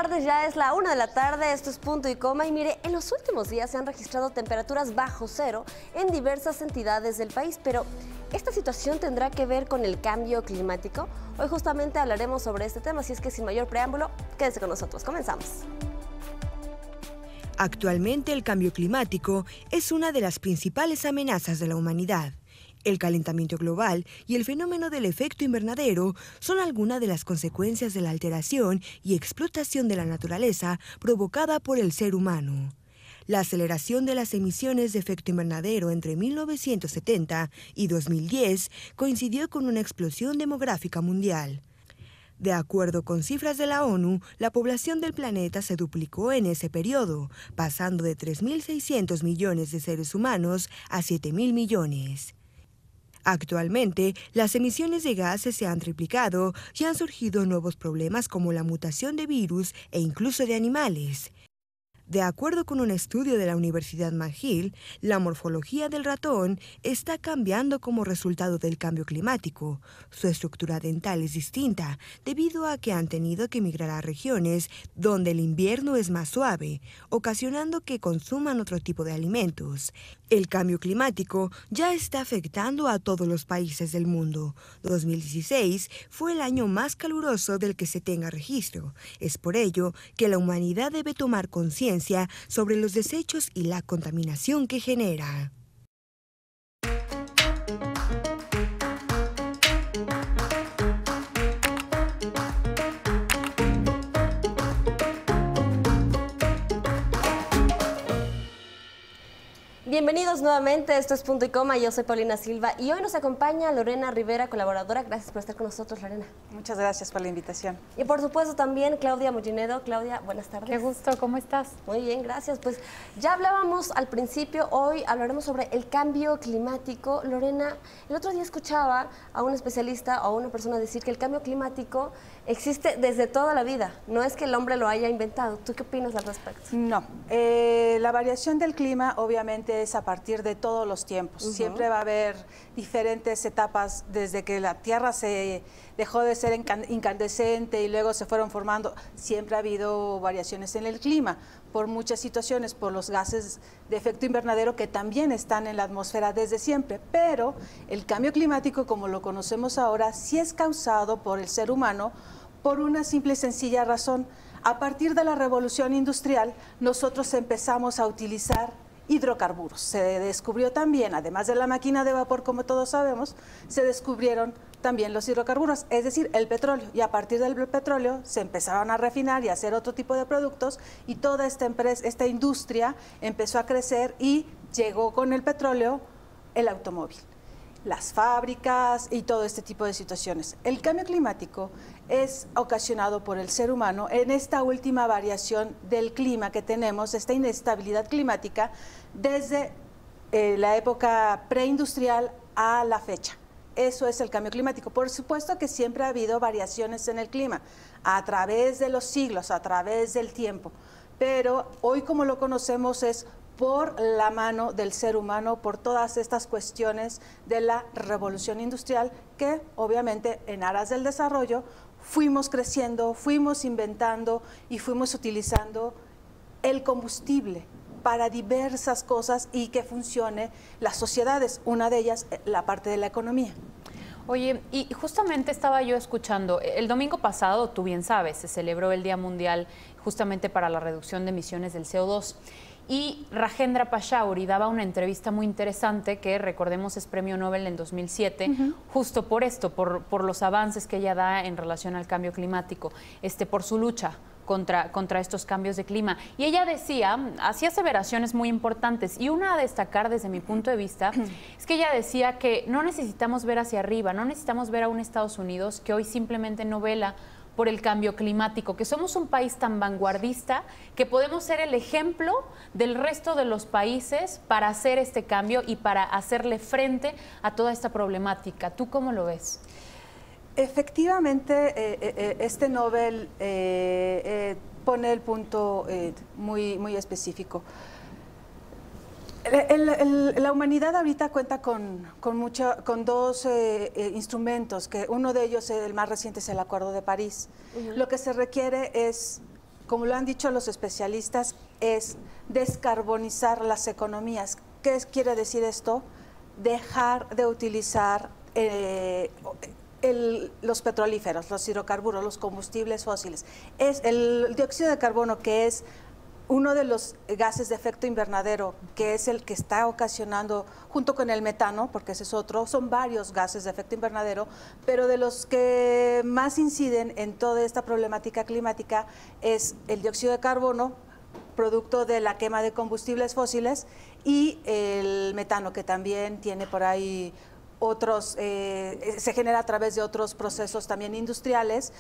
tardes, ya es la 1 de la tarde, esto es Punto y Coma y mire, en los últimos días se han registrado temperaturas bajo cero en diversas entidades del país, pero ¿esta situación tendrá que ver con el cambio climático? Hoy justamente hablaremos sobre este tema, así es que sin mayor preámbulo, quédese con nosotros, comenzamos. Actualmente el cambio climático es una de las principales amenazas de la humanidad. El calentamiento global y el fenómeno del efecto invernadero son algunas de las consecuencias de la alteración y explotación de la naturaleza provocada por el ser humano. La aceleración de las emisiones de efecto invernadero entre 1970 y 2010 coincidió con una explosión demográfica mundial. De acuerdo con cifras de la ONU, la población del planeta se duplicó en ese periodo, pasando de 3.600 millones de seres humanos a 7.000 millones. Actualmente, las emisiones de gases se han triplicado y han surgido nuevos problemas como la mutación de virus e incluso de animales. De acuerdo con un estudio de la Universidad McGill, la morfología del ratón está cambiando como resultado del cambio climático. Su estructura dental es distinta debido a que han tenido que migrar a regiones donde el invierno es más suave, ocasionando que consuman otro tipo de alimentos. El cambio climático ya está afectando a todos los países del mundo. 2016 fue el año más caluroso del que se tenga registro. Es por ello que la humanidad debe tomar conciencia sobre los desechos y la contaminación que genera. Bienvenidos nuevamente, esto es Punto y Coma, yo soy Paulina Silva y hoy nos acompaña Lorena Rivera, colaboradora. Gracias por estar con nosotros, Lorena. Muchas gracias por la invitación. Y por supuesto también Claudia Mollinedo. Claudia, buenas tardes. Qué gusto, ¿cómo estás? Muy bien, gracias. Pues ya hablábamos al principio, hoy hablaremos sobre el cambio climático. Lorena, el otro día escuchaba a un especialista o a una persona decir que el cambio climático existe desde toda la vida, no es que el hombre lo haya inventado. ¿Tú qué opinas al respecto? No, la variación del clima obviamente es a partir de todos los tiempos. Siempre va a haber diferentes etapas desde que la Tierra se dejó de ser incandescente y luego se fueron formando. Siempre ha habido variaciones en el clima por muchas situaciones, por los gases de efecto invernadero que también están en la atmósfera desde siempre. Pero el cambio climático, como lo conocemos ahora, sí es causado por el ser humano por una simple y sencilla razón. A partir de la revolución industrial, nosotros empezamos a utilizar hidrocarburos. Se descubrió también, además de la máquina de vapor, como todos sabemos, se descubrieron también los hidrocarburos, es decir, el petróleo. Y a partir del petróleo se empezaron a refinar y a hacer otro tipo de productos y toda esta industria empezó a crecer y llegó con el petróleo el automóvil, las fábricas y todo este tipo de situaciones. El cambio climático es ocasionado por el ser humano en esta última variación del clima que tenemos, esta inestabilidad climática, desde la época preindustrial a la fecha. Eso es el cambio climático. Por supuesto que siempre ha habido variaciones en el clima, a través de los siglos, a través del tiempo, pero hoy como lo conocemos es por la mano del ser humano, por todas estas cuestiones de la revolución industrial que obviamente en aras del desarrollo fuimos creciendo, fuimos inventando y fuimos utilizando el combustible para diversas cosas y que funcione las sociedades, una de ellas la parte de la economía. Oye, y justamente estaba yo escuchando, el domingo pasado, tú bien sabes, se celebró el Día Mundial justamente para la reducción de emisiones del CO2. Y Rajendra Pachauri daba una entrevista muy interesante que, recordemos, es premio Nobel en 2007, justo por esto, por los avances que ella da en relación al cambio climático, por su lucha contra estos cambios de clima. Y ella hacía aseveraciones muy importantes, y una a destacar desde mi punto de vista es que ella decía que no necesitamos ver hacia arriba, no necesitamos ver a un Estados Unidos que hoy simplemente no vela por el cambio climático, que somos un país tan vanguardista que podemos ser el ejemplo del resto de los países para hacer este cambio y para hacerle frente a toda esta problemática. ¿Tú cómo lo ves? Efectivamente, este Nobel pone el punto muy específico. La humanidad ahorita cuenta con dos instrumentos, que uno de ellos, el más reciente, es el Acuerdo de París. Lo que se requiere es como lo han dicho los especialistas, es descarbonizar las economías. ¿Qué quiere decir esto? Dejar de utilizar los petrolíferos, los hidrocarburos, los combustibles fósiles. Es el dióxido de carbono, que es uno de los gases de efecto invernadero, que es el que está ocasionando, junto con el metano, porque ese es otro, son varios gases de efecto invernadero, pero de los que más inciden en toda esta problemática climática es el dióxido de carbono, producto de la quema de combustibles fósiles, y el metano, que también tiene por ahí otros, se genera a través de otros procesos también industriales,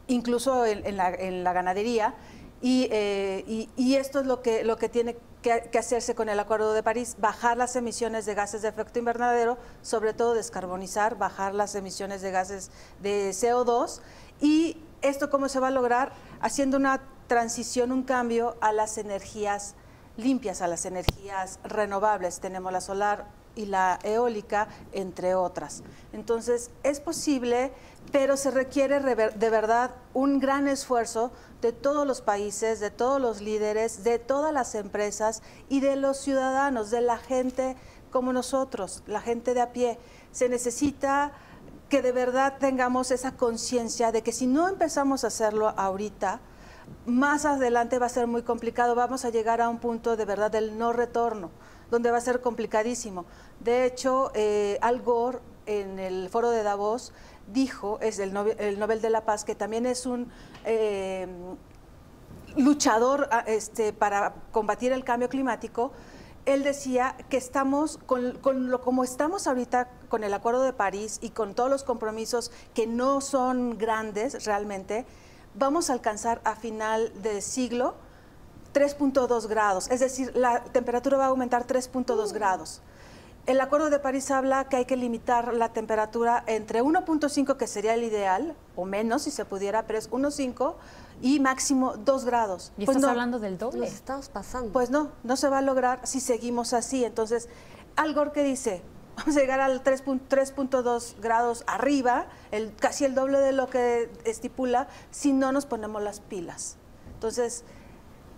incluso en la ganadería. Y esto es lo que tiene que hacerse con el Acuerdo de París, bajar las emisiones de gases de efecto invernadero, sobre todo descarbonizar, bajar las emisiones de gases de CO2. ¿Y esto cómo se va a lograr? Haciendo una transición, un cambio a las energías limpias, a las energías renovables. Tenemos la solar y la eólica, entre otras. Entonces, es posible, pero se requiere de verdad un gran esfuerzo de todos los países, de todos los líderes, de todas las empresas y de los ciudadanos, de la gente como nosotros, la gente de a pie. Se necesita que de verdad tengamos esa conciencia de que si no empezamos a hacerlo ahorita, más adelante va a ser muy complicado. Vamos a llegar a un punto de verdad del no retorno, donde va a ser complicadísimo. De hecho, Al Gore, en el foro de Davos, dijo, es el Nobel de la Paz, que también es un luchador para combatir el cambio climático. Él decía que estamos, como estamos ahorita con el Acuerdo de París y con todos los compromisos que no son grandes realmente, vamos a alcanzar a final de siglo 3.2 grados, es decir, la temperatura va a aumentar 3.2 grados. El Acuerdo de París habla que hay que limitar la temperatura entre 1.5, que sería el ideal, o menos si se pudiera, pero es 1.5 y máximo 2 grados. ¿Y pues estás no, hablando del doble? Nos estamos pasando. Pues no se va a lograr si seguimos así. Entonces, Al Gore, ¿qué dice? Vamos a llegar al 3.2 grados arriba, casi el doble de lo que estipula, si no nos ponemos las pilas. Entonces,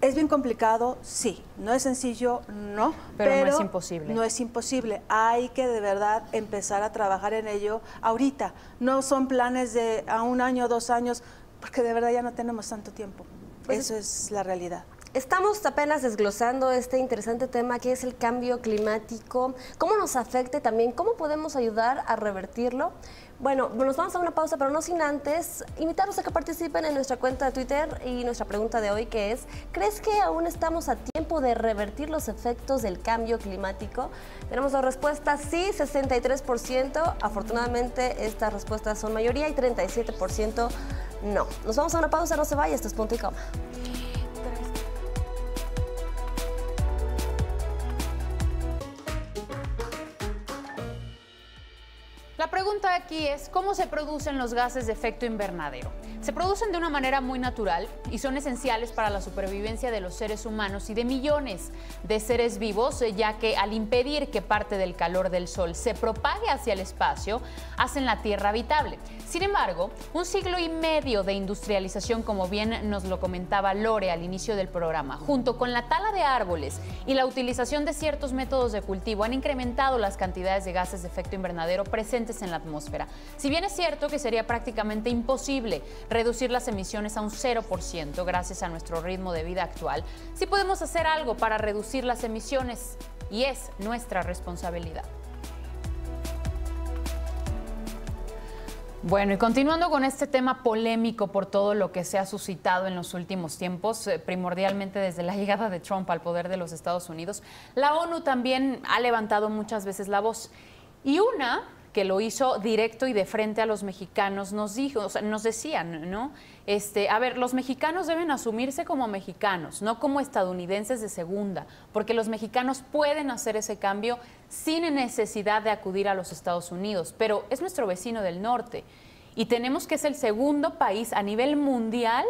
¿es bien complicado? Sí. ¿No es sencillo? No. Pero no es imposible. No es imposible. Hay que de verdad empezar a trabajar en ello ahorita. No son planes de a 1 año, 2 años, porque de verdad ya no tenemos tanto tiempo. Pues eso es la realidad. Estamos apenas desglosando este interesante tema que es el cambio climático, cómo nos afecta y también cómo podemos ayudar a revertirlo. Bueno, nos vamos a una pausa, pero no sin antes invitarlos a que participen en nuestra cuenta de Twitter y nuestra pregunta de hoy, que es: ¿crees que aún estamos a tiempo de revertir los efectos del cambio climático? Tenemos dos respuestas: sí, 63%. Afortunadamente estas respuestas son mayoría, y 37% no. Nos vamos a una pausa, no se vaya, esto es Punto y Coma. La pregunta aquí es, ¿cómo se producen los gases de efecto invernadero? Se producen de una manera muy natural y son esenciales para la supervivencia de los seres humanos y de millones de seres vivos, ya que al impedir que parte del calor del sol se propague hacia el espacio, hacen la Tierra habitable. Sin embargo, 1,5 siglos de industrialización, como bien nos lo comentaba Lore al inicio del programa, junto con la tala de árboles y la utilización de ciertos métodos de cultivo, han incrementado las cantidades de gases de efecto invernadero presentes en la atmósfera. Si bien es cierto que sería prácticamente imposible reducir las emisiones a un 0% gracias a nuestro ritmo de vida actual, sí podemos hacer algo para reducir las emisiones y es nuestra responsabilidad. Bueno, y continuando con este tema polémico por todo lo que se ha suscitado en los últimos tiempos, primordialmente desde la llegada de Trump al poder de los Estados Unidos, la ONU también ha levantado muchas veces la voz. Y una que lo hizo directo y de frente a los mexicanos nos dijo, o sea, nos decían, ¿no? A ver, los mexicanos deben asumirse como mexicanos, no como estadounidenses de segunda, porque los mexicanos pueden hacer ese cambio sin necesidad de acudir a los Estados Unidos, pero es nuestro vecino del norte y tenemos que ser el segundo país a nivel mundial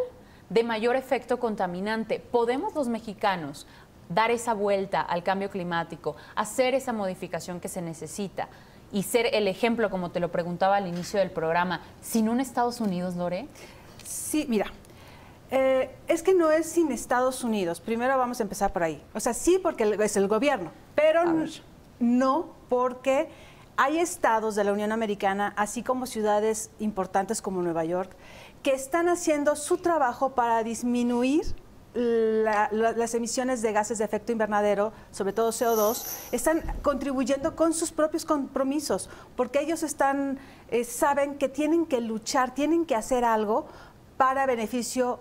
de mayor efecto contaminante. ¿Podemos los mexicanos dar esa vuelta al cambio climático, hacer esa modificación que se necesita y ser el ejemplo, como te lo preguntaba al inicio del programa, sin un Estados Unidos, Lore? Sí, mira, Es que no es sin Estados Unidos. Primero vamos a empezar por ahí. O sea, sí, porque es el gobierno, pero no porque hay estados de la Unión Americana, así como ciudades importantes como Nueva York, que están haciendo su trabajo para disminuir las emisiones de gases de efecto invernadero, sobre todo CO2, están contribuyendo con sus propios compromisos, porque ellos saben que tienen que luchar, tienen que hacer algo para beneficio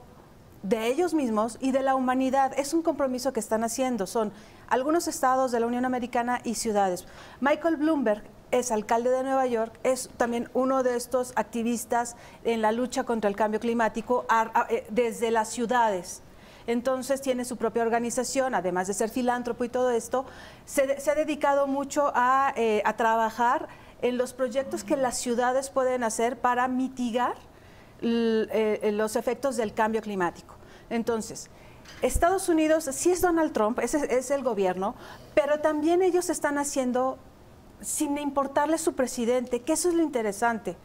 de ellos mismos y de la humanidad. Es un compromiso que están haciendo. Son algunos estados de la Unión Americana y ciudades. Michael Bloomberg es alcalde de Nueva York, es también uno de estos activistas en la lucha contra el cambio climático desde las ciudades. Entonces tiene su propia organización, además de ser filántropo y todo esto, se ha dedicado mucho a trabajar en los proyectos que las ciudades pueden hacer para mitigar los efectos del cambio climático. Entonces, Estados Unidos sí es Donald Trump, es el gobierno, pero también ellos están haciendo sin importarle su presidente, que eso es lo interesante.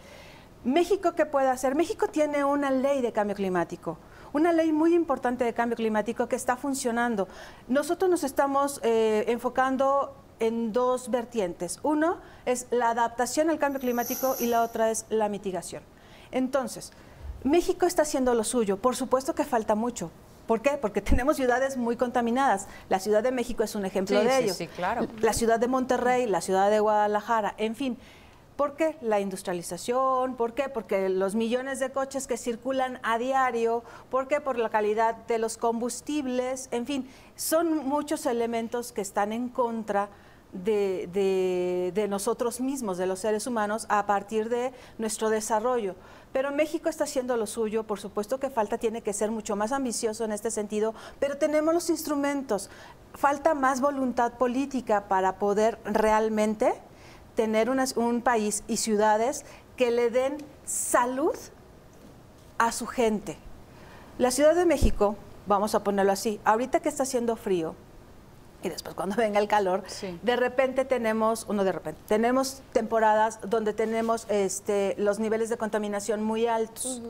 México, ¿qué puede hacer? México tiene una ley de cambio climático, una ley muy importante de cambio climático que está funcionando. Nosotros nos estamos enfocando en dos vertientes. Uno es la adaptación al cambio climático y la otra es la mitigación. Entonces, México está haciendo lo suyo. Por supuesto que falta mucho. ¿Por qué? Porque tenemos ciudades muy contaminadas. La Ciudad de México es un ejemplo de ello. Sí, claro. La ciudad de Monterrey, la ciudad de Guadalajara, en fin. ¿Por qué? La industrialización. ¿Por qué? Porque los millones de coches que circulan a diario. ¿Por qué? Por la calidad de los combustibles. En fin, son muchos elementos que están en contra de nosotros mismos, de los seres humanos, a partir de nuestro desarrollo. Pero México está haciendo lo suyo, por supuesto que falta, tiene que ser mucho más ambicioso en este sentido, pero tenemos los instrumentos. Falta más voluntad política para poder realmente tener un país y ciudades que le den salud a su gente. La Ciudad de México, vamos a ponerlo así, ahorita que está haciendo frío, y después cuando venga el calor, de repente tenemos temporadas donde tenemos los niveles de contaminación muy altos.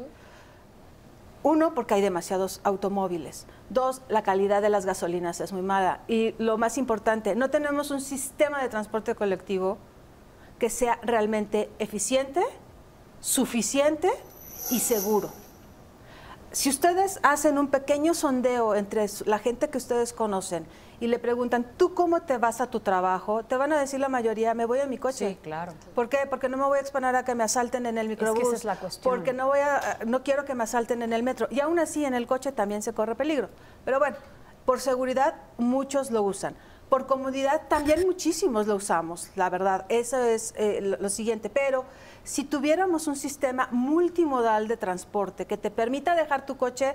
Uno, porque hay demasiados automóviles. Dos, la calidad de las gasolinas es muy mala. Y lo más importante, no tenemos un sistema de transporte colectivo que sea realmente eficiente, suficiente y seguro. Si ustedes hacen un pequeño sondeo entre la gente que ustedes conocen y le preguntan, ¿tú cómo te vas a tu trabajo? Te van a decir la mayoría, me voy en mi coche. Sí, claro. ¿Por qué? Porque no me voy a exponer a que me asalten en el microbús. Es que esa es la cuestión. Porque no quiero que me asalten en el metro. Y aún así en el coche también se corre peligro. Pero bueno, por seguridad muchos lo usan. Por comodidad también muchísimos lo usamos, la verdad. Eso es lo siguiente. Pero si tuviéramos un sistema multimodal de transporte que te permita dejar tu coche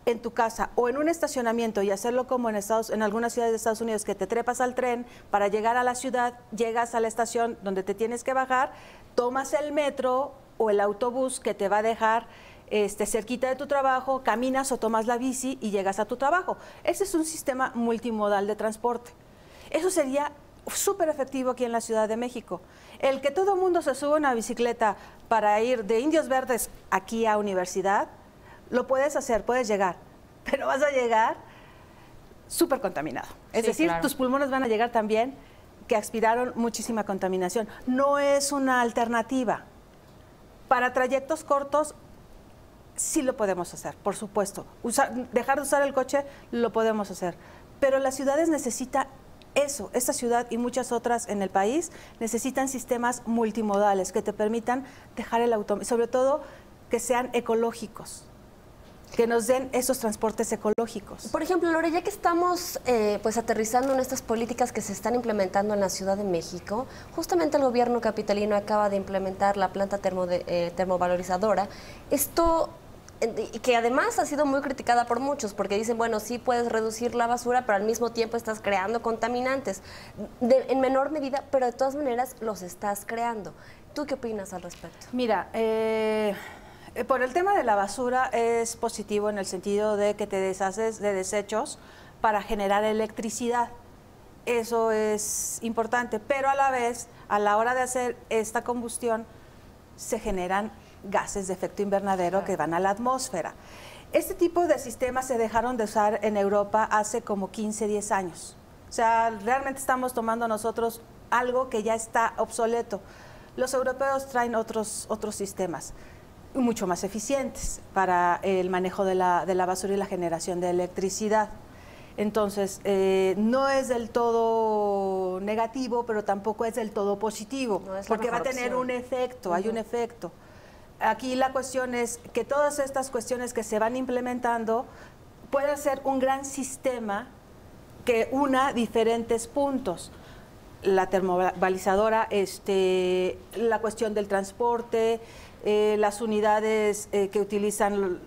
en tu casa o en un estacionamiento y hacerlo como en algunas ciudades de Estados Unidos, que te trepas al tren para llegar a la ciudad, llegas a la estación donde te tienes que bajar, tomas el metro o el autobús que te va a dejar cerquita de tu trabajo, caminas o tomas la bici y llegas a tu trabajo. Ese es un sistema multimodal de transporte. Eso sería súper efectivo aquí en la Ciudad de México. El que todo el mundo se suba a una bicicleta para ir de Indios Verdes aquí a Universidad, lo puedes hacer, puedes llegar, pero vas a llegar súper contaminado. Es decir, claro, tus pulmones van a llegar también que aspiraron muchísima contaminación. No es una alternativa. Para trayectos cortos sí lo podemos hacer, por supuesto. Dejar de usar el coche lo podemos hacer, pero las ciudades necesitan eso. Esta ciudad y muchas otras en el país necesitan sistemas multimodales que te permitan dejar el automóvil, sobre todo que sean ecológicos, que nos den esos transportes ecológicos. Por ejemplo, Lore, ya que estamos pues aterrizando en estas políticas que se están implementando en la Ciudad de México, justamente el gobierno capitalino acaba de implementar la planta termovalorizadora. Esto, que además ha sido muy criticada por muchos, porque dicen, bueno, sí puedes reducir la basura, pero al mismo tiempo estás creando contaminantes, en menor medida, pero de todas maneras los estás creando. ¿Tú qué opinas al respecto? Mira, por el tema de la basura es positivo en el sentido de que te deshaces de desechos para generar electricidad. Eso es importante, pero a la vez, a la hora de hacer esta combustión, se generan gases de efecto invernadero que van a la atmósfera. Este tipo de sistemas se dejaron de usar en Europa hace como 15, 10 años. O sea, realmente estamos tomando nosotros algo que ya está obsoleto. Los europeos traen otros sistemas mucho más eficientes para el manejo de la basura y la generación de electricidad. Entonces, no es del todo negativo, pero tampoco es del todo positivo, porque va a tener un efecto, hay un efecto. Aquí la cuestión es que todas estas cuestiones que se van implementando pueden ser un gran sistema que una diferentes puntos. La termovalizadora, la cuestión del transporte, las unidades que utilizan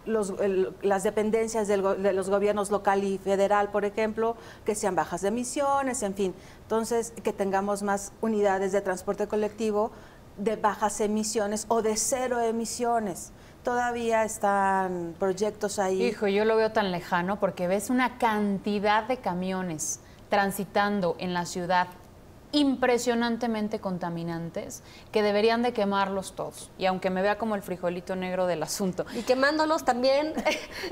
las dependencias de los gobiernos local y federal, por ejemplo, que sean bajas de emisiones, en fin. Entonces, que tengamos más unidades de transporte colectivo de bajas emisiones o de 0 emisiones. Todavía están proyectos ahí. Hijo, yo lo veo tan lejano porque ves una cantidad de camiones transitando en la ciudad impresionantemente contaminantes que deberían de quemarlos todos. Y aunque me vea como el frijolito negro del asunto. Y quemándolos también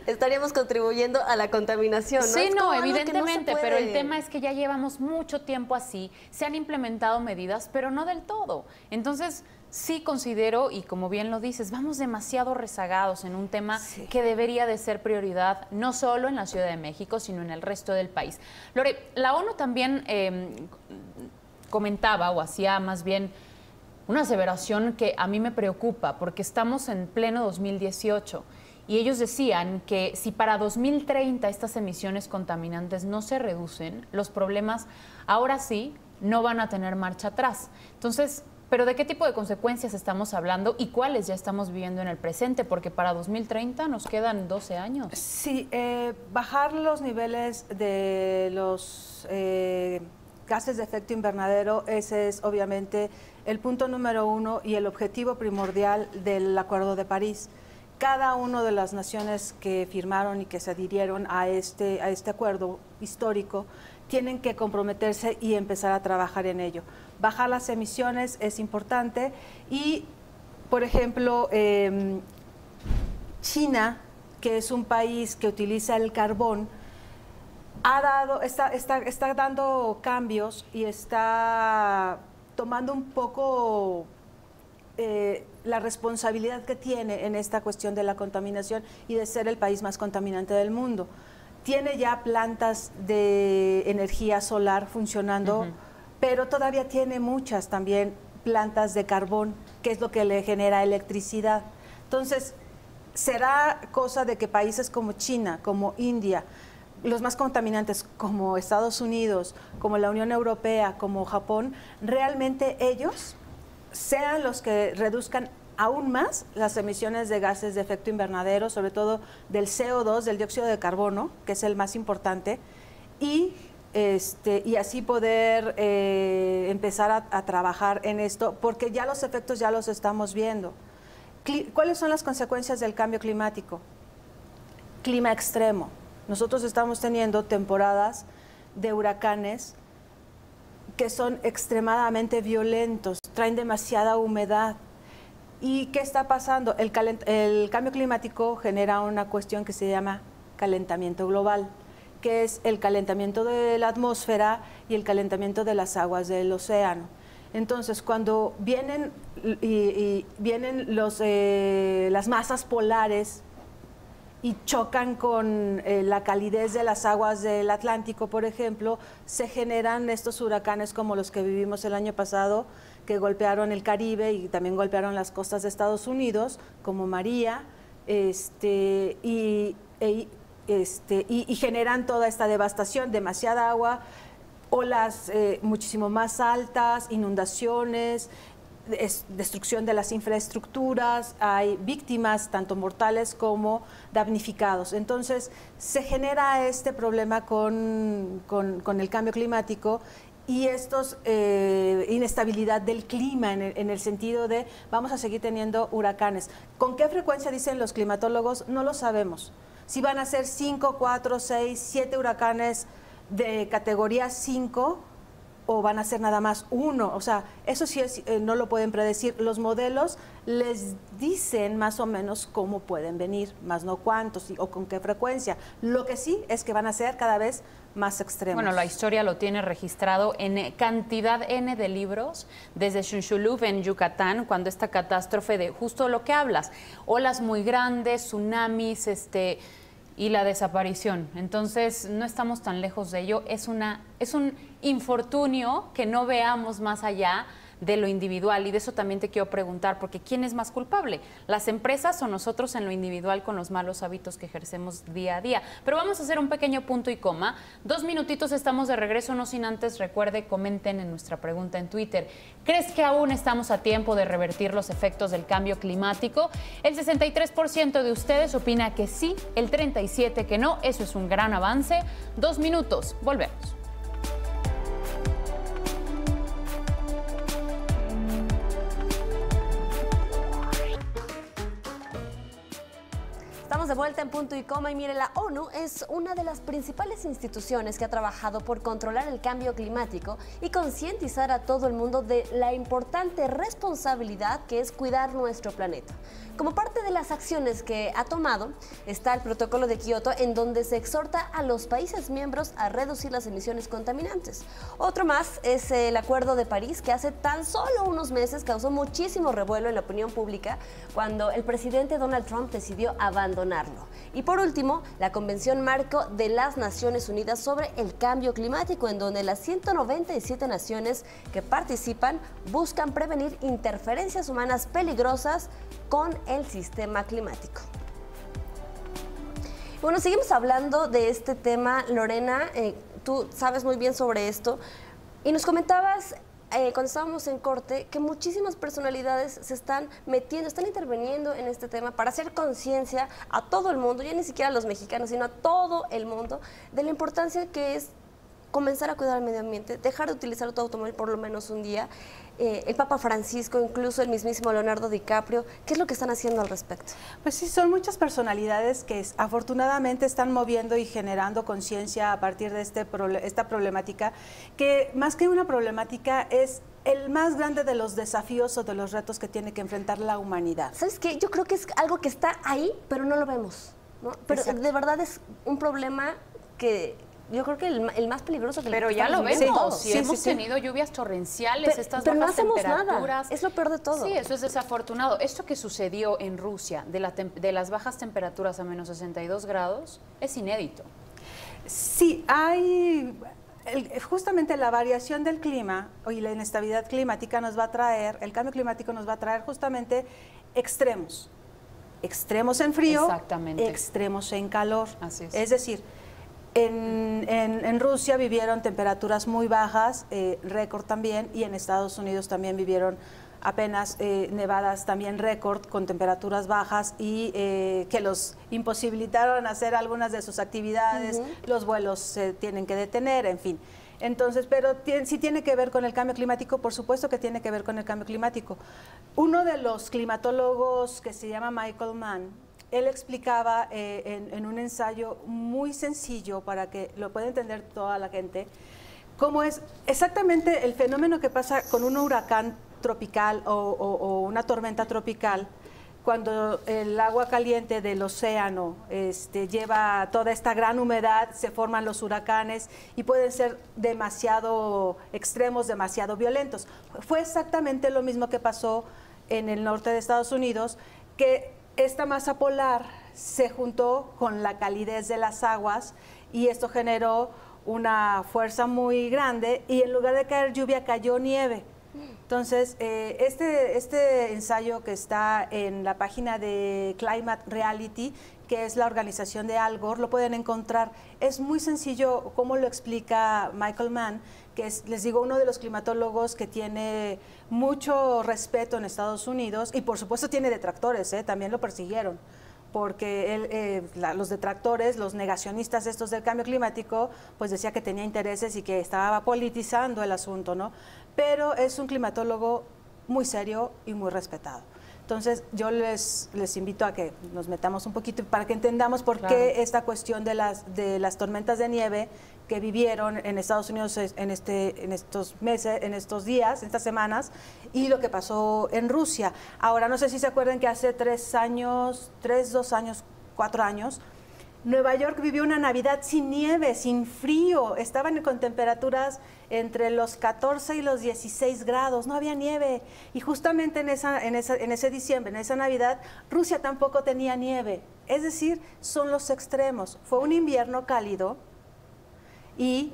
estaríamos contribuyendo a la contaminación, ¿no? Sí, es no, algo que evidentemente, no se pero el puede. tema es que ya llevamos mucho tiempo así, se han implementado medidas, pero no del todo. Entonces, sí considero, y como bien lo dices, vamos demasiado rezagados en un tema que debería de ser prioridad, no solo en la Ciudad de México, sino en el resto del país. Lore, la ONU también comentaba o hacía más bien una aseveración que a mí me preocupa porque estamos en pleno 2018 y ellos decían que si para 2030 estas emisiones contaminantes no se reducen, los problemas ahora sí no van a tener marcha atrás. Entonces, ¿pero de qué tipo de consecuencias estamos hablando y cuáles ya estamos viviendo en el presente? Porque para 2030 nos quedan 12 años. Sí, bajar los niveles de los gases de efecto invernadero, ese es obviamente el punto número 1 y el objetivo primordial del Acuerdo de París. Cada una de las naciones que firmaron y que se adhirieron a este acuerdo histórico tienen que comprometerse y empezar a trabajar en ello. Bajar las emisiones es importante y, por ejemplo, China, que es un país que utiliza el carbón, está dando cambios y está tomando un poco la responsabilidad que tiene en esta cuestión de la contaminación y de ser el país más contaminante del mundo. Tiene ya plantas de energía solar funcionando, pero todavía tiene muchas también plantas de carbón, que es lo que le genera electricidad. Entonces, será cosa de que países como China, como India, los más contaminantes como Estados Unidos, como la Unión Europea, como Japón, realmente ellos sean los que reduzcan aún más las emisiones de gases de efecto invernadero, sobre todo del CO2, del dióxido de carbono, que es el más importante, y así poder empezar a trabajar en esto, porque ya los efectos ya los estamos viendo. ¿Cuáles son las consecuencias del cambio climático? Clima extremo. Nosotros estamos teniendo temporadas de huracanes que son extremadamente violentos, traen demasiada humedad. ¿Y qué está pasando? El cambio climático genera una cuestión que se llama calentamiento global, que es el calentamiento de la atmósfera y el calentamiento de las aguas del océano. Entonces, cuando vienen las masas polares y chocan con la calidez de las aguas del Atlántico, por ejemplo, se generan estos huracanes como los que vivimos el año pasado, que golpearon el Caribe y también golpearon las costas de Estados Unidos, como María, y generan toda esta devastación, demasiada agua, olas muchísimo más altas, inundaciones, destrucción de las infraestructuras, hay víctimas tanto mortales como damnificados. Entonces se genera este problema con el cambio climático y inestabilidad del clima en el sentido de vamos a seguir teniendo huracanes. ¿Con qué frecuencia dicen los climatólogos? No lo sabemos. Si van a ser 5, 4, 6, 7 huracanes de categoría 5, o van a ser nada más uno, o sea, eso sí no lo pueden predecir. Los modelos les dicen más o menos cómo pueden venir, más no cuántos o con qué frecuencia. Lo que sí es que van a ser cada vez más extremos. Bueno, la historia lo tiene registrado en cantidad N de libros, desde Chicxulub en Yucatán, cuando esta catástrofe de justo lo que hablas, olas muy grandes, tsunamis, y la desaparición. Entonces, no estamos tan lejos de ello. Es un infortunio que no veamos más allá de lo individual, y de eso también te quiero preguntar, porque ¿quién es más culpable? ¿Las empresas o nosotros en lo individual con los malos hábitos que ejercemos día a día? Pero vamos a hacer un pequeño punto y coma. 2 minutitos, estamos de regreso, no sin antes, recuerde, comenten en nuestra pregunta en Twitter. ¿Crees que aún estamos a tiempo de revertir los efectos del cambio climático? El 63% de ustedes opina que sí, el 37% que no. Eso es un gran avance. 2 minutos, volvemos. Estamos de vuelta en punto y coma, y mire, la ONU es una de las principales instituciones que ha trabajado por controlar el cambio climático y concientizar a todo el mundo de la importante responsabilidad que es cuidar nuestro planeta. Como parte de las acciones que ha tomado está el Protocolo de Kioto, en donde se exhorta a los países miembros a reducir las emisiones contaminantes. Otro más es el Acuerdo de París, que hace tan solo unos meses causó muchísimo revuelo en la opinión pública cuando el presidente Donald Trump decidió abandonarlo. Y por último, la Convención Marco de las Naciones Unidas sobre el Cambio Climático, en donde las 197 naciones que participan buscan prevenir interferencias humanas peligrosas con el sistema climático. Bueno, seguimos hablando de este tema, Lorena, tú sabes muy bien sobre esto, y nos comentabas cuando estábamos en corte que muchísimas personalidades se están metiendo, están interviniendo en este tema para hacer conciencia a todo el mundo, ya ni siquiera a los mexicanos, sino a todo el mundo, de la importancia que es comenzar a cuidar el medio ambiente, dejar de utilizar tu automóvil por lo menos un día. El Papa Francisco, incluso el mismísimo Leonardo DiCaprio, ¿qué es lo que están haciendo al respecto? Pues sí, son muchas personalidades que afortunadamente están moviendo y generando conciencia a partir de esta problemática, que más que una problemática es el más grande de los desafíos o de los retos que tiene que enfrentar la humanidad. ¿Sabes qué? Yo creo que es algo que está ahí, pero no lo vemos, ¿no? Pero Exacto. De verdad es un problema que yo creo que el más peligroso que pero ya lo vemos, sí, hemos tenido lluvias torrenciales, estas pero bajas no hacemos temperaturas. Nada. Es lo peor de todo. Sí, eso es desafortunado. Esto que sucedió en Rusia, de las bajas temperaturas a menos 62 grados, es inédito. Sí, hay justamente la variación del clima y la inestabilidad climática nos va a traer, el cambio climático nos va a traer justamente extremos. Extremos en frío, extremos en calor. Así es. Es decir, en Rusia vivieron temperaturas muy bajas, récord también, y en Estados Unidos también vivieron apenas nevadas también récord con temperaturas bajas y que los imposibilitaron hacer algunas de sus actividades, los vuelos se tienen que detener, en fin. Entonces, pero sí tiene que ver con el cambio climático, por supuesto que tiene que ver con el cambio climático. Uno de los climatólogos que se llama Michael Mann, él explicaba en un ensayo muy sencillo para que lo pueda entender toda la gente, cómo es exactamente el fenómeno que pasa con un huracán tropical o una tormenta tropical, cuando el agua caliente del océano lleva toda esta gran humedad, se forman los huracanes y pueden ser demasiado extremos, demasiado violentos. Fue exactamente lo mismo que pasó en el norte de Estados Unidos, que esta masa polar se juntó con la calidez de las aguas y esto generó una fuerza muy grande y en lugar de caer lluvia cayó nieve. Entonces, este ensayo que está en la página de Climate Reality, que es la organización de Al Gore, lo pueden encontrar. Es muy sencillo cómo lo explica Michael Mann, que es, les digo, uno de los climatólogos que tiene mucho respeto en Estados Unidos y por supuesto tiene detractores, también lo persiguieron, porque los detractores, los negacionistas estos del cambio climático, pues decía que tenía intereses y que estaba politizando el asunto, ¿no? Pero es un climatólogo muy serio y muy respetado. Entonces, yo les invito a que nos metamos un poquito para que entendamos por qué esta cuestión de las tormentas de nieve que vivieron en Estados Unidos en estos meses, en estos días, en estas semanas, y lo que pasó en Rusia. Ahora, no sé si se acuerdan que hace 4 años, Nueva York vivió una Navidad sin nieve, sin frío, estaban con temperaturas entre los 14 y los 16 grados, no había nieve. Y justamente en ese diciembre, en esa Navidad, Rusia tampoco tenía nieve. Es decir, son los extremos. Fue un invierno cálido y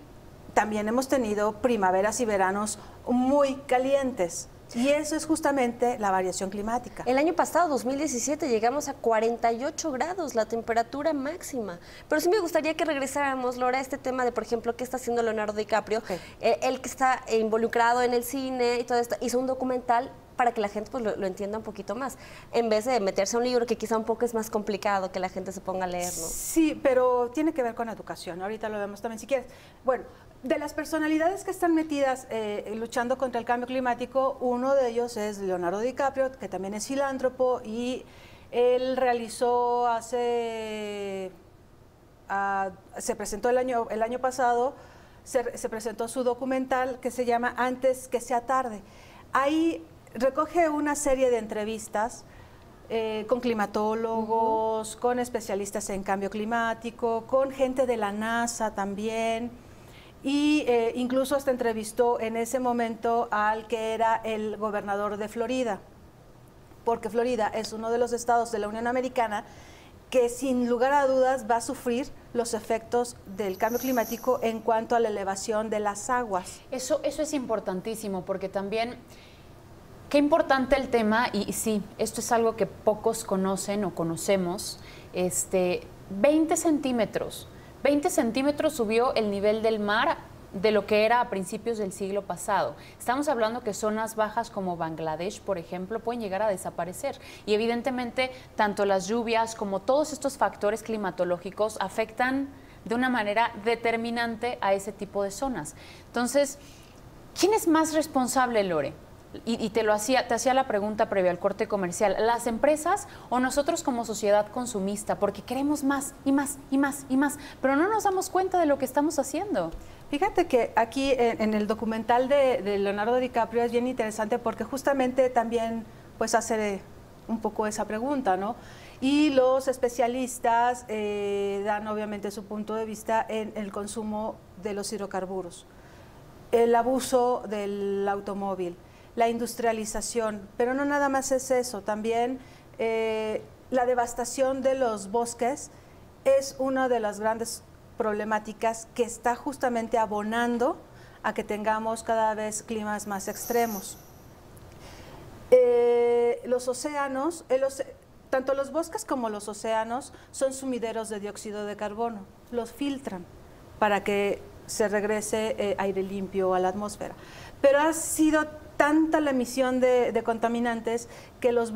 también hemos tenido primaveras y veranos muy calientes. Y eso es justamente la variación climática. El año pasado, 2017, llegamos a 48 grados, la temperatura máxima. Pero sí me gustaría que regresáramos, Lora, a este tema de, por ejemplo, qué está haciendo Leonardo DiCaprio. Okay. Él que está involucrado en el cine y todo esto, hizo un documental para que la gente pues, lo entienda un poquito más, en vez de meterse a un libro que quizá un poco es más complicado que la gente se ponga a leer, ¿no? Sí, pero tiene que ver con educación. Ahorita lo vemos también si quieres. Bueno, de las personalidades que están metidas luchando contra el cambio climático, uno de ellos es Leonardo DiCaprio, que también es filántropo, y él realizó se presentó el año pasado, se presentó su documental que se llama Antes que sea tarde. Ahí recoge una serie de entrevistas con climatólogos, con especialistas en cambio climático, con gente de la NASA también, y incluso hasta entrevistó en ese momento al que era el gobernador de Florida, porque Florida es uno de los estados de la Unión Americana que sin lugar a dudas va a sufrir los efectos del cambio climático en cuanto a la elevación de las aguas. Eso es importantísimo, porque también, qué importante el tema, y sí, esto es algo que pocos conocen o conocemos, 20 centímetros. 20 centímetros subió el nivel del mar de lo que era a principios del siglo pasado. Estamos hablando que zonas bajas como Bangladesh, por ejemplo, pueden llegar a desaparecer. Y evidentemente, tanto las lluvias como todos estos factores climatológicos afectan de una manera determinante a ese tipo de zonas. Entonces, ¿quién es más responsable, Lore? Y te hacía la pregunta previa al corte comercial, ¿las empresas o nosotros como sociedad consumista? Porque queremos más y más y más y más, pero no nos damos cuenta de lo que estamos haciendo. Fíjate que aquí en el documental de Leonardo DiCaprio es bien interesante porque justamente también pues hace un poco esa pregunta, ¿no? Y los especialistas dan obviamente su punto de vista en el consumo de los hidrocarburos, el abuso del automóvil, la industrialización, pero no nada más es eso, también la devastación de los bosques es una de las grandes problemáticas que está justamente abonando a que tengamos cada vez climas más extremos. Los océanos, tanto los bosques como los océanos son sumideros de dióxido de carbono, los filtran para que se regrese aire limpio a la atmósfera. Pero ha sido tanta la emisión de contaminantes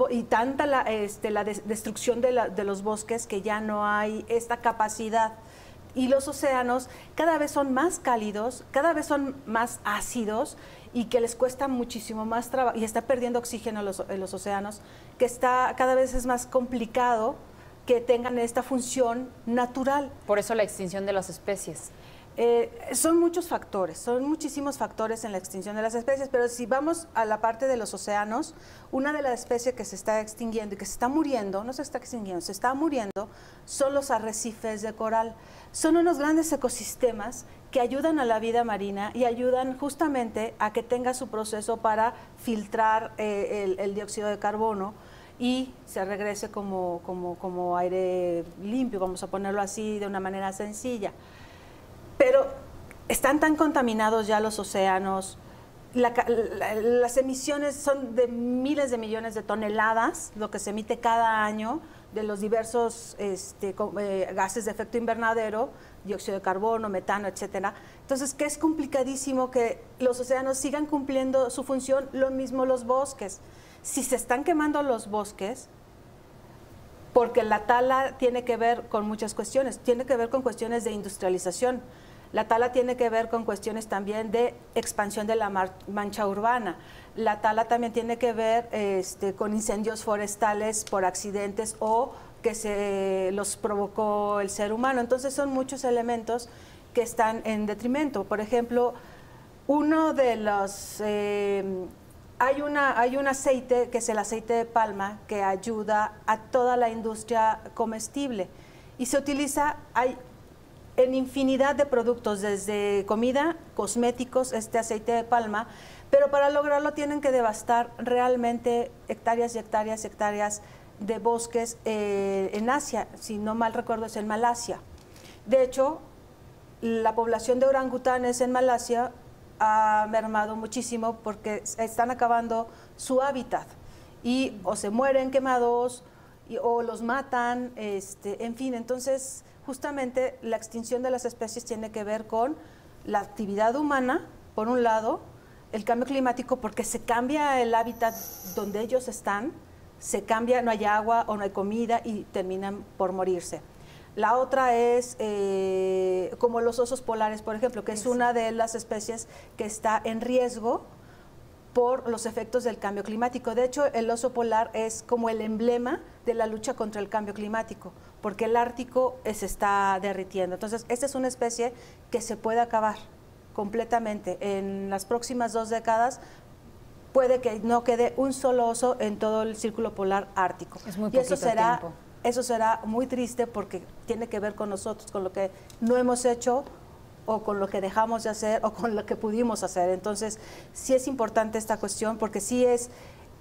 y tanta la destrucción de los bosques que ya no hay esta capacidad. Y los océanos cada vez son más cálidos, cada vez son más ácidos y que les cuesta muchísimo más trabajo, y está perdiendo oxígeno en los océanos, que cada vez es más complicado que tengan esta función natural. Por eso la extinción de las especies. Son muchos factores, son muchísimos factores en la extinción de las especies, pero si vamos a la parte de los océanos, una de las especies que se está extinguiendo y que se está muriendo, no se está extinguiendo, se está muriendo, son los arrecifes de coral. Son unos grandes ecosistemas que ayudan a la vida marina y ayudan justamente a que tenga su proceso para filtrar el dióxido de carbono y se regrese como aire limpio, vamos a ponerlo así de una manera sencilla. Pero están tan contaminados ya los océanos, las emisiones son de miles de millones de toneladas, lo que se emite cada año de los diversos gases de efecto invernadero, dióxido de carbono, metano, etcétera. Entonces, que es complicadísimo que los océanos sigan cumpliendo su función, lo mismo los bosques. Si se están quemando los bosques, porque la tala tiene que ver con muchas cuestiones, tiene que ver con cuestiones de industrialización. La tala tiene que ver con cuestiones también de expansión de la mancha urbana. La tala también tiene que ver con incendios forestales por accidentes o que se los provocó el ser humano. Entonces son muchos elementos que están en detrimento. Por ejemplo, uno de los... hay un aceite que es el aceite de palma que ayuda a toda la industria comestible y se utiliza en infinidad de productos, desde comida, cosméticos, este aceite de palma, pero para lograrlo tienen que devastar realmente hectáreas y hectáreas y hectáreas de bosques en Asia, si no mal recuerdo es en Malasia. De hecho, la población de orangutanes en Malasia ha mermado muchísimo porque están acabando su hábitat y o se mueren quemados o los matan, en fin, entonces justamente la extinción de las especies tiene que ver con la actividad humana, por un lado, el cambio climático porque se cambia el hábitat donde ellos están, se cambia, no hay agua o no hay comida y terminan por morirse. La otra es como los osos polares, por ejemplo, que es una de las especies que está en riesgo por los efectos del cambio climático. De hecho, el oso polar es como el emblema de la lucha contra el cambio climático, porque el Ártico se está derritiendo. Entonces, esta es una especie que se puede acabar completamente. En las próximas 2 décadas puede que no quede un solo oso en todo el círculo polar ártico. Es muy y eso será tiempo. Eso será muy triste porque tiene que ver con nosotros, con lo que no hemos hecho o con lo que dejamos de hacer o con lo que pudimos hacer. Entonces, sí es importante esta cuestión porque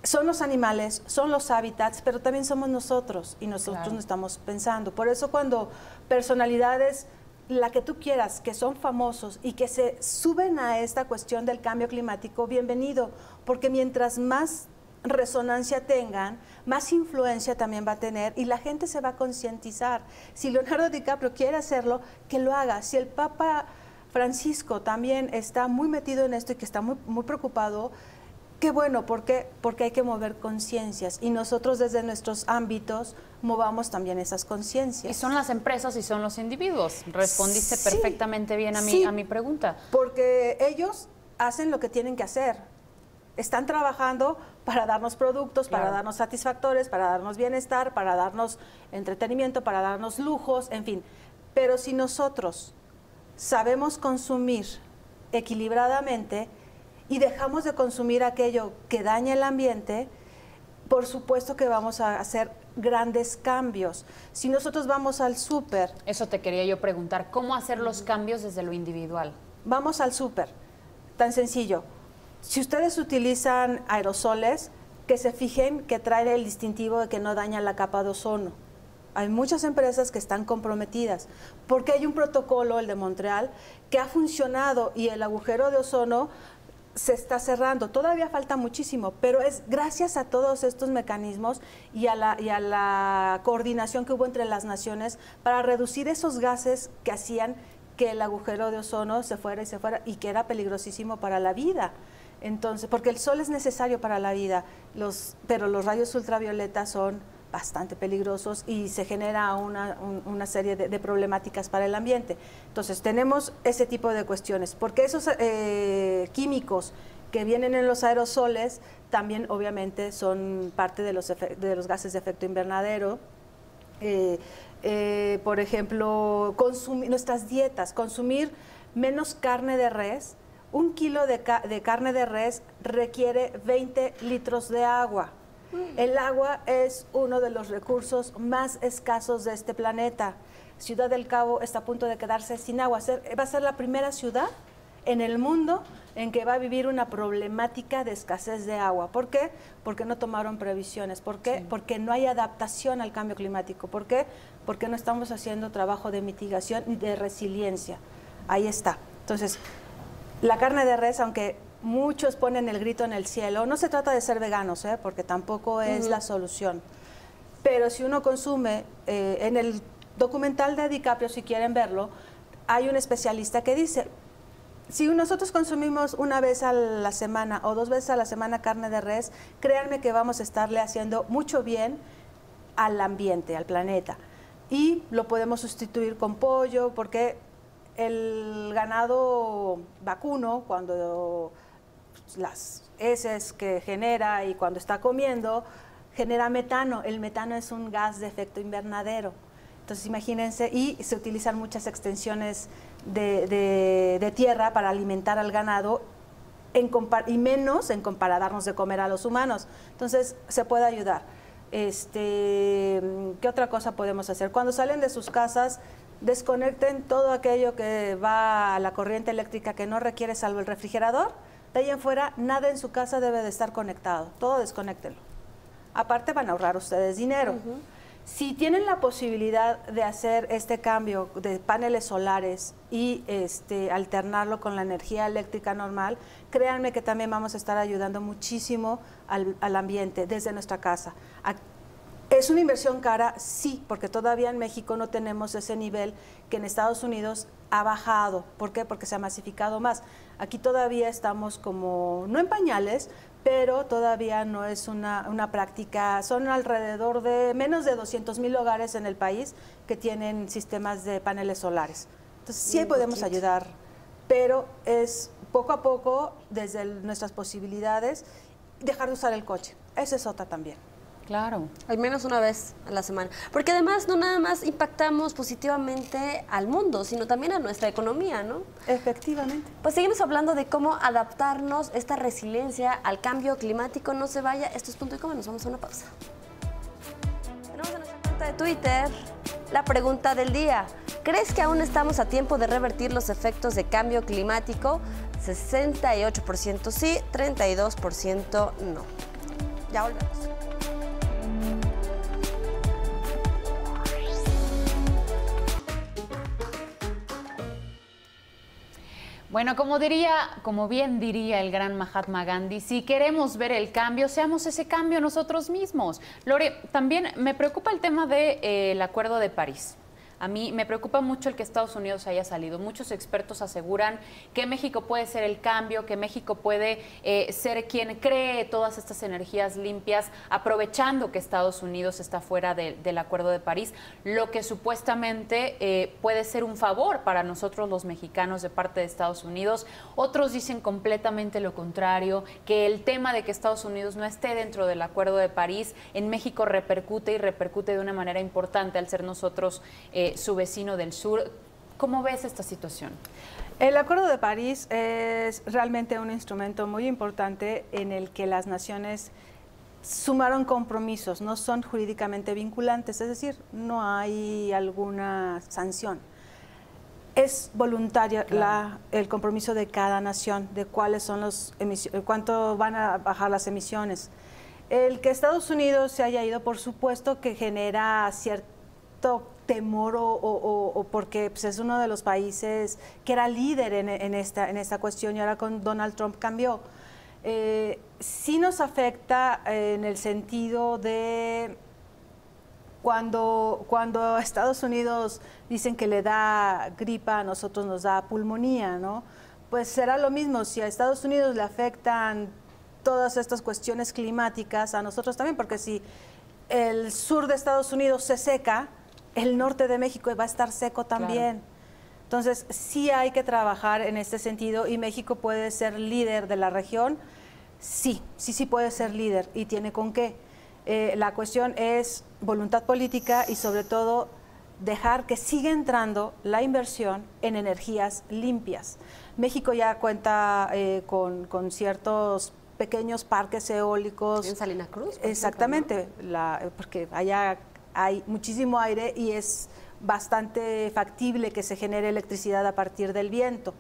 son los animales, son los hábitats, pero también somos nosotros y nosotros no estamos pensando. Por eso cuando personalidades, la que tú quieras, que son famosos y que se suben a esta cuestión del cambio climático, bienvenido, porque mientras más resonancia tengan, más influencia también va a tener y la gente se va a concientizar. Si Leonardo DiCaprio quiere hacerlo, que lo haga. Si el Papa Francisco también está muy metido en esto y que está muy, muy preocupado, qué bueno, porque hay que mover conciencias y nosotros desde nuestros ámbitos movamos también esas conciencias. Y son las empresas y son los individuos. Respondiste Sí, perfectamente bien a mi pregunta. Porque ellos hacen lo que tienen que hacer. Están trabajando para darnos productos, para darnos satisfactores, para darnos bienestar, para darnos entretenimiento, para darnos lujos, en fin. Pero si nosotros sabemos consumir equilibradamente y dejamos de consumir aquello que daña el ambiente, por supuesto que vamos a hacer grandes cambios. Si nosotros vamos al súper... Eso te quería yo preguntar, ¿cómo hacer los cambios desde lo individual? Vamos al súper, tan sencillo. Si ustedes utilizan aerosoles, que se fijen que traen el distintivo de que no daña la capa de ozono. Hay muchas empresas que están comprometidas, porque hay un protocolo, el de Montreal, que ha funcionado y el agujero de ozono se está cerrando. Todavía falta muchísimo, pero es gracias a todos estos mecanismos y a la coordinación que hubo entre las naciones para reducir esos gases que hacían que el agujero de ozono se fuera y que era peligrosísimo para la vida. Entonces, porque el sol es necesario para la vida, pero los rayos ultravioletas son bastante peligrosos y se genera una serie de problemáticas para el ambiente. Entonces, tenemos ese tipo de cuestiones, porque esos químicos que vienen en los aerosoles también obviamente son parte de los gases de efecto invernadero. Por ejemplo, nuestras dietas, consumir menos carne de res. 1 kilo de carne de res requiere 20 litros de agua. El agua es uno de los recursos más escasos de este planeta. Ciudad del Cabo está a punto de quedarse sin agua. Va a ser la primera ciudad en el mundo en que va a vivir una problemática de escasez de agua. ¿Por qué? Porque no tomaron previsiones. ¿Por qué? Sí. Porque no hay adaptación al cambio climático. ¿Por qué? Porque no estamos haciendo trabajo de mitigación y de resiliencia. Ahí está. Entonces, la carne de res, aunque muchos ponen el grito en el cielo, no se trata de ser veganos, porque tampoco es la solución. Pero si uno consume, en el documental de DiCaprio, si quieren verlo, hay un especialista que dice, si nosotros consumimos 1 vez a la semana o 2 veces a la semana carne de res, créanme que vamos a estarle haciendo mucho bien al ambiente, al planeta. Y lo podemos sustituir con pollo, porque el ganado vacuno, cuando las heces que genera y cuando está comiendo, genera metano. El metano es un gas de efecto invernadero. Entonces imagínense, y se utilizan muchas extensiones de tierra para alimentar al ganado y menos en darnos de comer a los humanos. Entonces se puede ayudar. ¿Qué otra cosa podemos hacer? Cuando salen de sus casas, desconecten todo aquello que va a la corriente eléctrica que no requiere salvo el refrigerador. De ahí en fuera, nada en su casa debe de estar conectado. Todo desconéctenlo. Aparte van a ahorrar ustedes dinero. Si tienen la posibilidad de hacer este cambio de paneles solares y alternarlo con la energía eléctrica normal, créanme que también vamos a estar ayudando muchísimo al ambiente desde nuestra casa. ¿Es una inversión cara? Sí, porque todavía en México no tenemos ese nivel que en Estados Unidos ha bajado. ¿Por qué? Porque se ha masificado más. Aquí todavía estamos como, no en pañales, pero todavía no es una práctica. Son alrededor de menos de 200,000 hogares en el país que tienen sistemas de paneles solares. Entonces sí podemos ayudar, pero es poco a poco, desde nuestras posibilidades, dejar de usar el coche. Esa es otra también. Claro. Al menos una vez a la semana. Porque además no nada más impactamos positivamente al mundo, sino también a nuestra economía, ¿no? Efectivamente. Pues seguimos hablando de cómo adaptarnos, esta resiliencia al cambio climático. No se vaya, esto es Punto y Coma, nos vamos a una pausa. Tenemos en nuestra cuenta de Twitter la pregunta del día. ¿Crees que aún estamos a tiempo de revertir los efectos de cambio climático? 68% sí, 32% no. Ya volvemos. Bueno, como bien diría el gran Mahatma Gandhi, si queremos ver el cambio, seamos ese cambio nosotros mismos. Lore, también me preocupa el tema del Acuerdo de París. A mí me preocupa mucho el que Estados Unidos haya salido. Muchos expertos aseguran que México puede ser el cambio, que México puede ser quien cree todas estas energías limpias, aprovechando que Estados Unidos está fuera del Acuerdo de París, lo que supuestamente puede ser un favor para nosotros los mexicanos de parte de Estados Unidos. Otros dicen completamente lo contrario, que el tema de que Estados Unidos no esté dentro del Acuerdo de París en México repercute de una manera importante al ser nosotros su vecino del sur. ¿Cómo ves esta situación? El Acuerdo de París es realmente un instrumento muy importante en el que las naciones sumaron compromisos, no son jurídicamente vinculantes, es decir, no hay alguna sanción. Es voluntario el compromiso de cada nación, de cuáles son cuánto van a bajar las emisiones. El que Estados Unidos se haya ido, por supuesto que genera cierto temor o porque pues, es uno de los países que era líder en esta cuestión y ahora con Donald Trump cambió. Sí nos afecta en el sentido de cuando a Estados Unidos dicen que le da gripa, a nosotros nos da pulmonía, ¿no? Pues será lo mismo, si a Estados Unidos le afectan todas estas cuestiones climáticas, a nosotros también, porque si el sur de Estados Unidos se seca, el norte de México va a estar seco también. Claro. Entonces, sí hay que trabajar en este sentido y México puede ser líder de la región. Sí puede ser líder y tiene con qué. La cuestión es voluntad política y sobre todo dejar que siga entrando la inversión en energías limpias. México ya cuenta con ciertos pequeños parques eólicos. ¿En Salina Cruz? Exactamente, porque allá hay muchísimo aire y es bastante factible que se genere electricidad a partir del viento.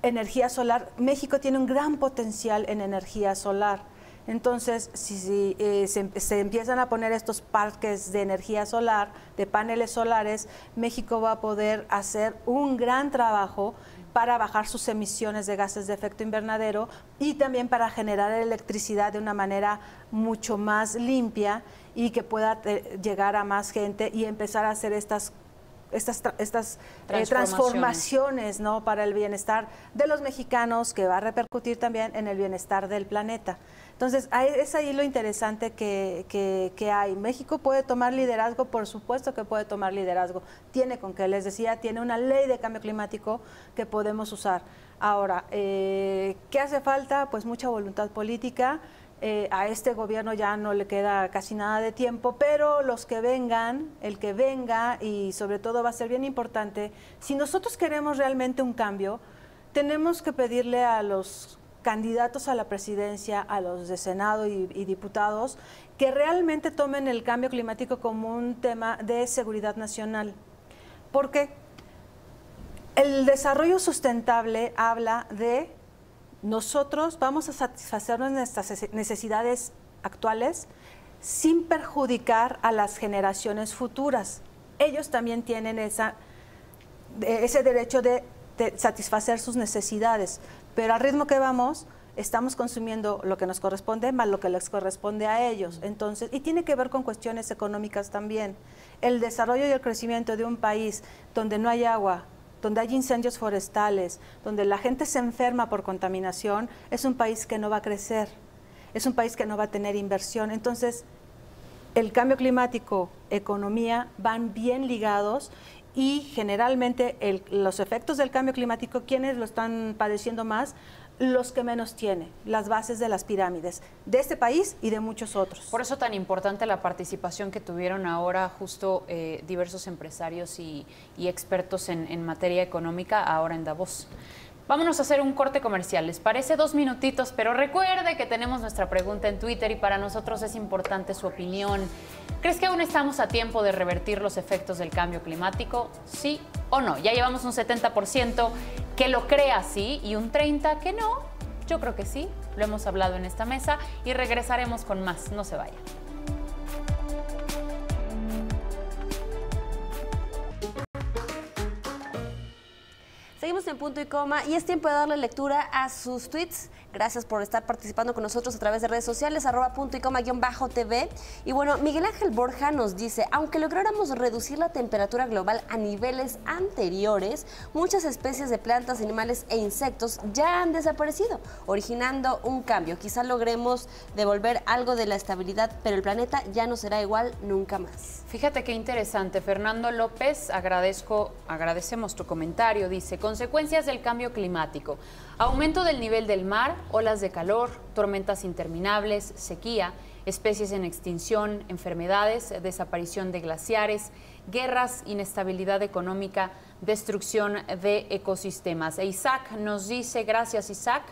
Energía solar, México tiene un gran potencial en energía solar. Entonces, si se empiezan a poner estos parques de energía solar, de paneles solares, México va a poder hacer un gran trabajo para bajar sus emisiones de gases de efecto invernadero y también para generar electricidad de una manera mucho más limpia y que pueda llegar a más gente y empezar a hacer estas estas transformaciones, ¿no?, para el bienestar de los mexicanos, que va a repercutir también en el bienestar del planeta. Entonces, es ahí lo interesante que hay. México puede tomar liderazgo, por supuesto que puede tomar liderazgo. Tiene, con que les decía, tiene una ley de cambio climático que podemos usar. Ahora, ¿qué hace falta? Pues mucha voluntad política. A este gobierno ya no le queda casi nada de tiempo, pero los que vengan, el que venga, y sobre todo va a ser bien importante, si nosotros queremos realmente un cambio, tenemos que pedirle a los candidatos a la presidencia, a los de Senado y diputados, que realmente tomen el cambio climático como un tema de seguridad nacional. ¿Por qué? El desarrollo sustentable habla de nosotros vamos a satisfacer nuestras necesidades actuales sin perjudicar a las generaciones futuras. Ellos también tienen ese derecho de satisfacer sus necesidades, pero al ritmo que vamos, estamos consumiendo lo que nos corresponde más lo que les corresponde a ellos. Entonces, y tiene que ver con cuestiones económicas también. El desarrollo y el crecimiento de un país donde no hay agua, donde hay incendios forestales, donde la gente se enferma por contaminación, es un país que no va a crecer, es un país que no va a tener inversión. Entonces, el cambio climático, economía, van bien ligados, y generalmente los efectos del cambio climático, ¿quiénes lo están padeciendo más? Los que menos tienen, las bases de las pirámides, de este país y de muchos otros. Por eso tan importante la participación que tuvieron ahora justo diversos empresarios y expertos en materia económica ahora en Davos. Vámonos a hacer un corte comercial, ¿les parece? 2 minutitos, pero recuerde que tenemos nuestra pregunta en Twitter y para nosotros es importante su opinión. ¿Crees que aún estamos a tiempo de revertir los efectos del cambio climático? ¿Sí o no? Ya llevamos un 70% que lo cree así y un 30% que no. Yo creo que sí, lo hemos hablado en esta mesa y regresaremos con más. No se vayan. Seguimos en Punto y Coma y es tiempo de darle lectura a sus tweets. Gracias por estar participando con nosotros a través de redes sociales, @puntoycoma_TV. Y bueno, Miguel Ángel Borja nos dice, aunque lográramos reducir la temperatura global a niveles anteriores, muchas especies de plantas, animales e insectos ya han desaparecido, originando un cambio. Quizá logremos devolver algo de la estabilidad, pero el planeta ya no será igual nunca más. Fíjate qué interesante. Fernando López, agradecemos tu comentario. Dice, consecuencias del cambio climático. Aumento del nivel del mar, olas de calor, tormentas interminables, sequía, especies en extinción, enfermedades, desaparición de glaciares, guerras, inestabilidad económica, destrucción de ecosistemas. E Isaac nos dice, gracias Isaac,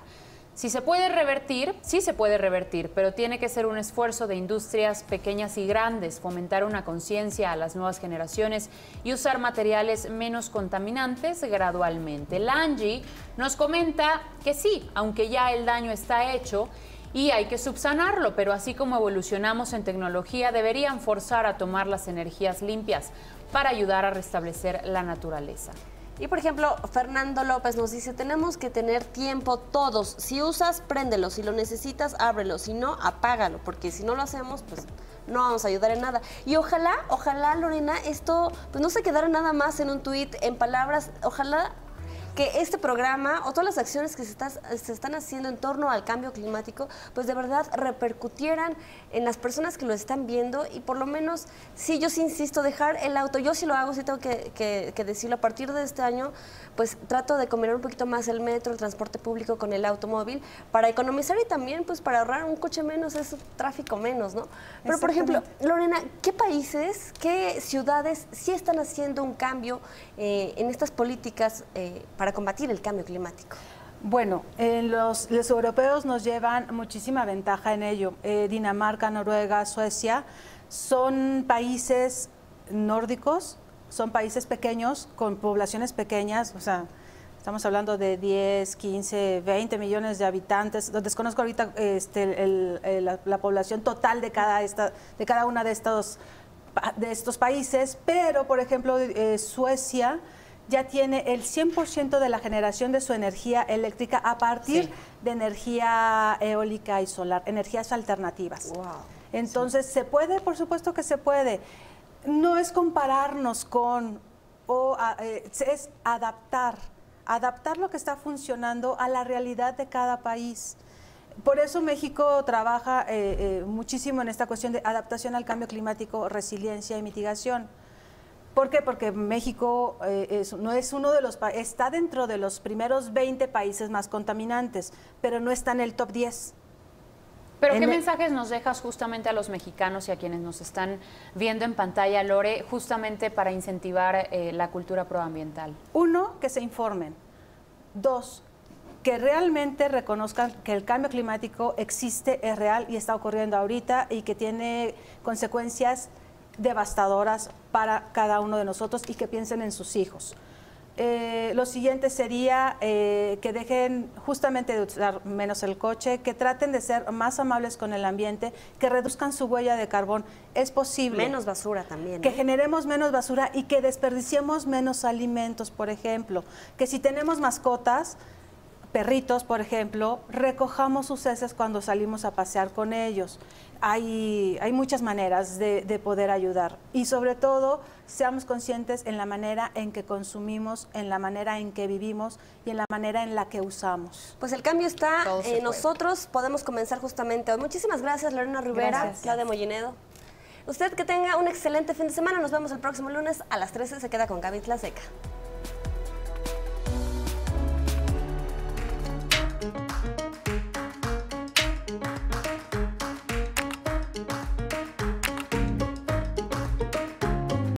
si se puede revertir, sí se puede revertir, pero tiene que ser un esfuerzo de industrias pequeñas y grandes, fomentar una conciencia a las nuevas generaciones y usar materiales menos contaminantes gradualmente. Langi nos comenta que sí, aunque ya el daño está hecho y hay que subsanarlo, pero así como evolucionamos en tecnología, deberían forzar a tomar las energías limpias para ayudar a restablecer la naturaleza. Y por ejemplo, Fernando López nos dice, tenemos que tener tiempo todos. Si usas, préndelo. Si lo necesitas, ábrelo. Si no, apágalo. Porque si no lo hacemos, pues no vamos a ayudar en nada. Y ojalá, Lorena, esto pues no se quedara nada más en un tuit, en palabras. Ojalá que este programa o todas las acciones que se están haciendo en torno al cambio climático, pues de verdad repercutieran en las personas que lo están viendo y por lo menos, sí, yo sí insisto, dejar el auto. Yo sí lo hago, sí tengo que decirlo, a partir de este año, pues trato de combinar un poquito más el metro, el transporte público con el automóvil para economizar y también pues para ahorrar un coche menos, es tráfico menos, ¿no? Pero por ejemplo, Lorena, ¿qué países, qué ciudades sí están haciendo un cambio en estas políticas para combatir el cambio climático? Bueno, los europeos nos llevan muchísima ventaja en ello. Dinamarca, Noruega, Suecia son países nórdicos, son países pequeños, con poblaciones pequeñas, o sea, estamos hablando de 10, 15, 20 millones de habitantes. Desconozco ahorita la población total de cada una de estos países, pero, por ejemplo, Suecia ya tiene el 100% de la generación de su energía eléctrica a partir de energía eólica y solar, energías alternativas. Wow. Entonces, ¿se puede? Por supuesto que se puede. No es compararnos con es adaptar lo que está funcionando a la realidad de cada país. Por eso México trabaja muchísimo en esta cuestión de adaptación al cambio climático, resiliencia y mitigación. ¿Por qué? Porque México no es uno de los está dentro de los primeros 20 países más contaminantes, pero no está en el top 10. Pero ¿qué mensajes nos dejas justamente a los mexicanos y a quienes nos están viendo en pantalla, Lore, justamente para incentivar la cultura proambiental? 1, que se informen. 2, que realmente reconozcan que el cambio climático existe, es real y está ocurriendo ahorita y que tiene consecuencias devastadoras para cada uno de nosotros y que piensen en sus hijos. Lo siguiente sería que dejen justamente de usar menos el coche, que traten de ser más amables con el ambiente, que reduzcan su huella de carbón. Es posible. Menos basura también. Que generemos menos basura y que desperdiciemos menos alimentos, por ejemplo. Que si tenemos mascotas, perritos, por ejemplo, recojamos sus heces cuando salimos a pasear con ellos. Hay muchas maneras de poder ayudar y sobre todo seamos conscientes en la manera en que consumimos, en la manera en que vivimos y en la manera en la que usamos. Pues el cambio está en nosotros, podemos comenzar justamente hoy. Muchísimas gracias, Lorena Rivera, Claudia Mollinedo. Usted que tenga un excelente fin de semana, nos vemos el próximo lunes a las 13, se queda con Gaby Tlaseca.